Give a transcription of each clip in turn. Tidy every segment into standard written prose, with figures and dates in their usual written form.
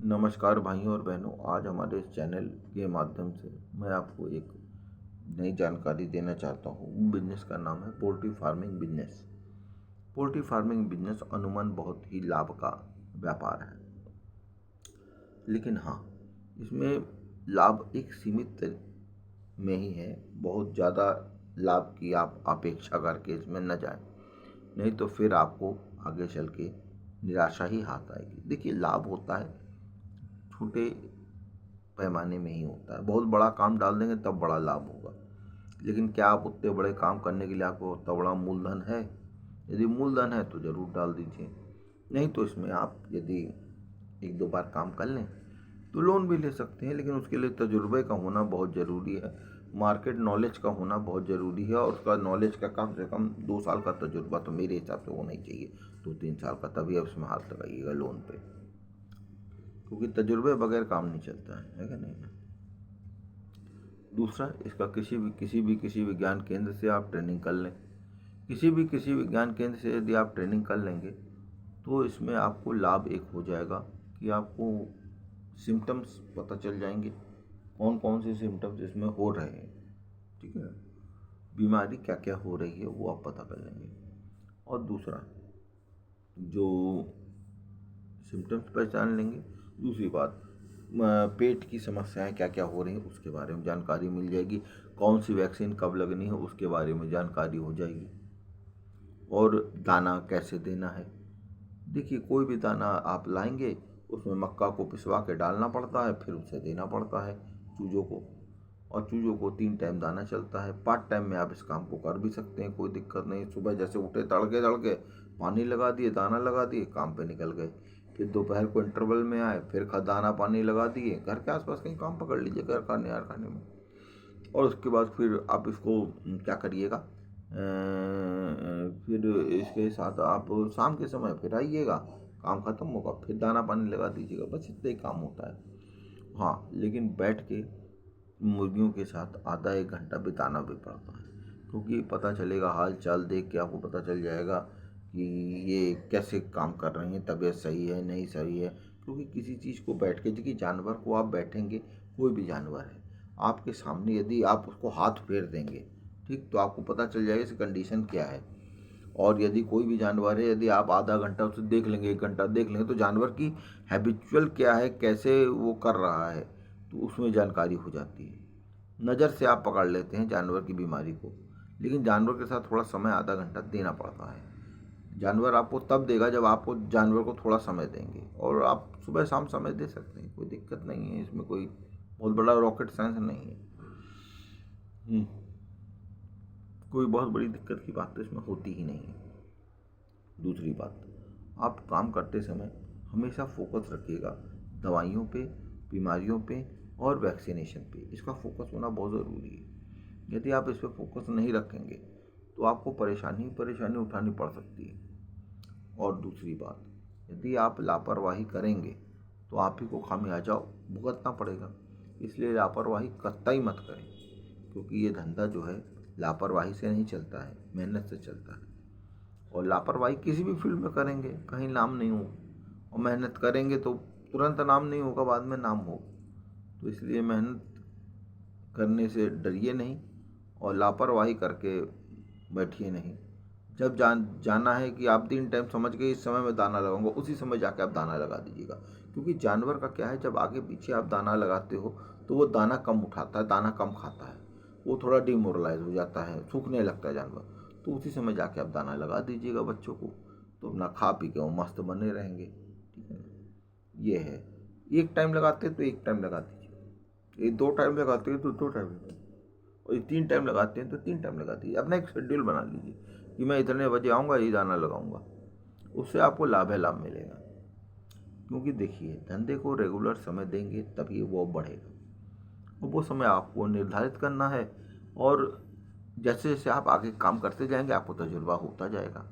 नमस्कार भाइयों और बहनों। आज हमारे इस चैनल के माध्यम से मैं आपको एक नई जानकारी देना चाहता हूँ। बिजनेस का नाम है poultry farming business. Poultry farming business अमूमन बहुत ही लाभ का व्यापार है, लेकिन हाँ, इसमें लाभ एक सीमित में ही है। बहुत ज़्यादा लाभ की आप अपेक्षा करके इसमें न जाएं, नहीं तो फिर आपको आगे चल के निराशा ही हाथ आएगी। देखिए, लाभ होता है छोटे पैमाने में ही होता है। बहुत बड़ा काम डाल देंगे तब बड़ा लाभ होगा, लेकिन क्या आप उतने बड़े काम करने के लिए आपको उतना बड़ा मूलधन है? यदि मूलधन है तो ज़रूर डाल दीजिए, नहीं तो इसमें आप यदि एक दो बार काम कर लें तो लोन भी ले सकते हैं, लेकिन उसके लिए तजुर्बे का होना बहुत ज़रूरी है। मार्केट नॉलेज का होना बहुत ज़रूरी है, और उसका नॉलेज का कम से कम 2 साल का तजुर्बा तो मेरे हिसाब से होना ही चाहिए, 2-3 साल का, तभी आप उसमें हाथ लगाइएगा लोन पे, क्योंकि तजुर्बे बगैर काम नहीं चलता है कि नहीं। दूसरा, इसका किसी विज्ञान केंद्र से आप ट्रेनिंग कर लें। किसी विज्ञान केंद्र से यदि आप ट्रेनिंग कर लेंगे तो इसमें आपको लाभ एक हो जाएगा कि आपको सिम्टम्स पता चल जाएंगे, कौन कौन से सिम्टम्स इसमें हो रहे हैं, ठीक है, बीमारी क्या क्या हो रही है वो आप पता कर लेंगे। और दूसरा, जो सिम्टम्स पहचान लेंगे, दूसरी बात, पेट की समस्याएं क्या क्या हो रही हैं उसके बारे में जानकारी मिल जाएगी। कौन सी वैक्सीन कब लगनी है उसके बारे में जानकारी हो जाएगी। और दाना कैसे देना है। देखिए, कोई भी दाना आप लाएंगे उसमें मक्का को पिसवा के डालना पड़ता है, फिर उसे देना पड़ता है चूज़ों को, और चूज़ों को 3 टाइम दाना चलता है। पार्ट टाइम में आप इस काम को कर भी सकते हैं, कोई दिक्कत नहीं। सुबह जैसे उठे, तड़के तड़के पानी लगा दिए, दाना लगा दिए, काम पे निकल गए। फिर दोपहर को इंटरवल में आए, फिर दाना पानी लगा दिए, घर के आसपास कहीं काम पकड़ लीजिए, घर खाने यार खाने में। और उसके बाद फिर आप इसको क्या करिएगा, फिर इसके साथ आप शाम के समय फिर आइएगा, काम ख़त्म होगा, फिर दाना पानी लगा दीजिएगा, बस इतना ही काम होता है। हाँ, लेकिन बैठ के मुर्गियों के साथ आधा एक घंटा बिताना भी पड़ता है, क्योंकि पता चलेगा, हाल चाल देख के आपको पता चल जाएगा कि ये कैसे काम कर रही हैं, तबीयत सही है नहीं सही है। क्योंकि किसी चीज़ को बैठ के, देखिए जानवर को आप बैठेंगे, कोई भी जानवर है आपके सामने, यदि आप उसको हाथ फेर देंगे, ठीक, तो आपको पता चल जाएगा इसकी कंडीशन क्या है। और यदि कोई भी जानवर है, यदि आप आधा घंटा उसे देख लेंगे, 1 घंटा देख लेंगे, तो जानवर की हैबिचुअल क्या है, कैसे वो कर रहा है, तो उसमें जानकारी हो जाती है। नज़र से आप पकड़ लेते हैं जानवर की बीमारी को, लेकिन जानवर के साथ थोड़ा समय, आधा घंटा देना पड़ता है। जानवर आपको तब देगा जब आपको जानवर को थोड़ा समय देंगे, और आप सुबह शाम समय दे सकते हैं, कोई दिक्कत नहीं है इसमें, कोई बहुत बड़ा रॉकेट साइंस नहीं है। कोई बहुत बड़ी दिक्कत की बात तो इसमें होती ही नहीं है। दूसरी बात, आप काम करते समय हमेशा फोकस रखिएगा दवाइयों पे, बीमारियों पे और वैक्सीनेशन पे। इसका फोकस होना बहुत ज़रूरी है। यदि आप इस पर फोकस नहीं रखेंगे तो आपको परेशानी उठानी पड़ सकती है। और दूसरी बात, यदि आप लापरवाही करेंगे तो आप ही को खामियाजा भुगतना पड़ेगा। इसलिए लापरवाही कतई मत करें, क्योंकि ये धंधा जो है लापरवाही से नहीं चलता है, मेहनत से चलता है। और लापरवाही किसी भी फील्ड में करेंगे कहीं नाम नहीं हो, और मेहनत करेंगे तो तुरंत नाम नहीं होगा, बाद में नाम हो। तो इसलिए मेहनत करने से डरिए नहीं, और लापरवाही करके बैठिए नहीं। जब जाना है कि आप 3 टाइम समझ गए, इस समय मैं दाना लगाऊंगा, उसी समय जाके आप दाना लगा दीजिएगा। क्योंकि जानवर का क्या है, जब आगे पीछे आप दाना लगाते हो तो वो दाना कम उठाता है, दाना कम खाता है, वो थोड़ा डिमोरलाइज हो जाता है, सूखने लगता है जानवर। तो उसी समय जाके आप दाना लगा दीजिएगा बच्चों को, तो अपना खा पी के वो मस्त बने रहेंगे, ठीक है ना। ये है, 1 टाइम लगाते हैं तो 1 टाइम लगा दीजिए, ये 2 टाइम लगाते हैं तो 2 टाइम लगा दीजिए, और ये 3 टाइम लगाते हैं तो 3 टाइम लगा दीजिए। अपना एक शेड्यूल बना लीजिए कि मैं इतने बजे आऊँगा, ये दाना लगाऊंगा, उससे आपको लाभ है, लाभ मिलेगा। क्योंकि देखिए, धंधे को रेगुलर समय देंगे तभी वो बढ़ेगा, और वो समय आपको निर्धारित करना है। और जैसे जैसे आप आगे काम करते जाएंगे आपको तजुर्बा होता जाएगा।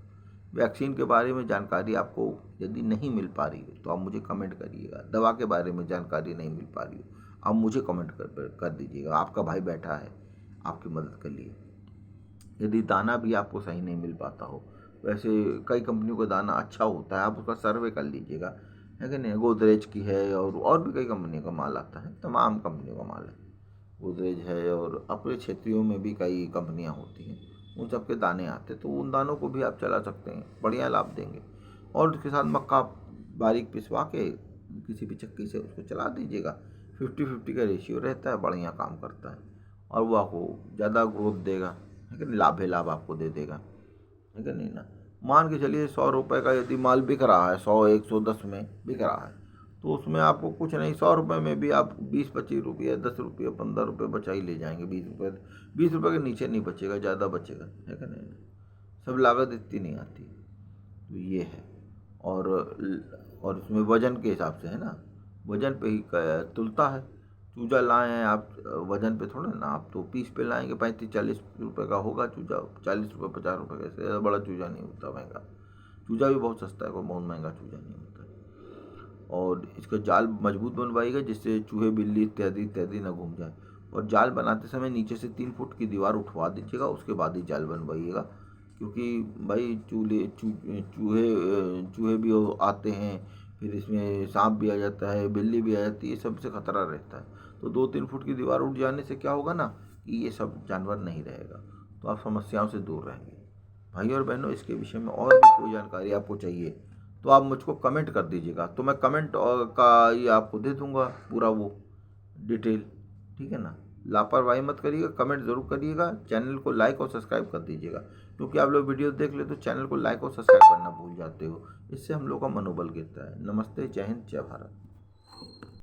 वैक्सीन के बारे में जानकारी आपको यदि नहीं मिल पा रही हो तो आप मुझे कमेंट करिएगा। दवा के बारे में जानकारी नहीं मिल पा रही हो, आप मुझे कमेंट कर दीजिएगा। आपका भाई बैठा है आपकी मदद के लिए। यदि दाना भी आपको सही नहीं मिल पाता हो, वैसे कई कंपनियों का दाना अच्छा होता है, आप उसका सर्वे कर लीजिएगा है कि नहीं। गोदरेज की है और भी कई कंपनी का माल आता है, तमाम कंपनियों का माल है। गोदरेज है और अपने क्षेत्रों में भी कई कंपनियां होती हैं, उन सब के दाने आते हैं, तो उन दानों को भी आप चला सकते हैं, बढ़िया लाभ देंगे। और उसके साथ मक्का बारीक पिसवा के किसी भी चक्की से उसको चला दीजिएगा। 50-50 का रेशियो रहता है, बढ़िया काम करता है और वो आपको ज़्यादा ग्रोथ देगा, है कि नहीं, लाभ लाभ आपको दे देगा, है कि नहीं ना। मान के चलिए 100 रुपये का यदि माल बिक रहा है, 100 110 में बिक रहा है, तो उसमें आपको कुछ नहीं, 100 रुपये में भी आप 20-25 रुपये, 10 रुपये, 15 रुपये बचा ही ले जाएंगे। 20 रुपये के नीचे नहीं बचेगा, ज़्यादा बचेगा, है कि नहीं। सब लागत इतनी नहीं आती, तो ये है। और इसमें वजन के हिसाब से है ना, वजन पे ही तुलता है। चूजा लाए हैं आप, वजन पे थोड़ा ना, आप तो पीस पे लाएंगे। 35-40 रुपये का होगा चूजा, 40 रुपये 50 रुपये का, इससे बड़ा चूजा नहीं होता महंगा। चूजा भी बहुत सस्ता है, कोई बहुत महंगा चूजा नहीं होता है। और इसका जाल मजबूत बनवाइएगा जिससे चूहे बिल्ली इत्यादि इत्यादि ना घूम जाए। और जाल बनाते समय नीचे से 3 फुट की दीवार उठवा दीजिएगा, उसके बाद ही जाल बनवाइएगा, क्योंकि भाई चूहे भी आते हैं, फिर इसमें सांप भी आ जाता है, बिल्ली भी आ जाती है, सबसे खतरा रहता है। तो 2-3 फुट की दीवार उठ जाने से क्या होगा ना कि ये सब जानवर नहीं रहेगा, तो आप समस्याओं से दूर रहेंगे। भाई और बहनों, इसके विषय में और भी कोई जानकारी आपको चाहिए तो आप मुझको कमेंट कर दीजिएगा, तो मैं कमेंट का ये आपको दे दूंगा पूरा वो डिटेल, ठीक है ना। लापरवाही मत करिएगा, कमेंट ज़रूर करिएगा, चैनल को लाइक और सब्सक्राइब कर दीजिएगा, क्योंकि आप लोग वीडियो देख ले तो चैनल को लाइक और सब्सक्राइब करना भूल जाते हो, इससे हम लोग का मनोबल गिरता है। नमस्ते, जय हिंद, जय भारत।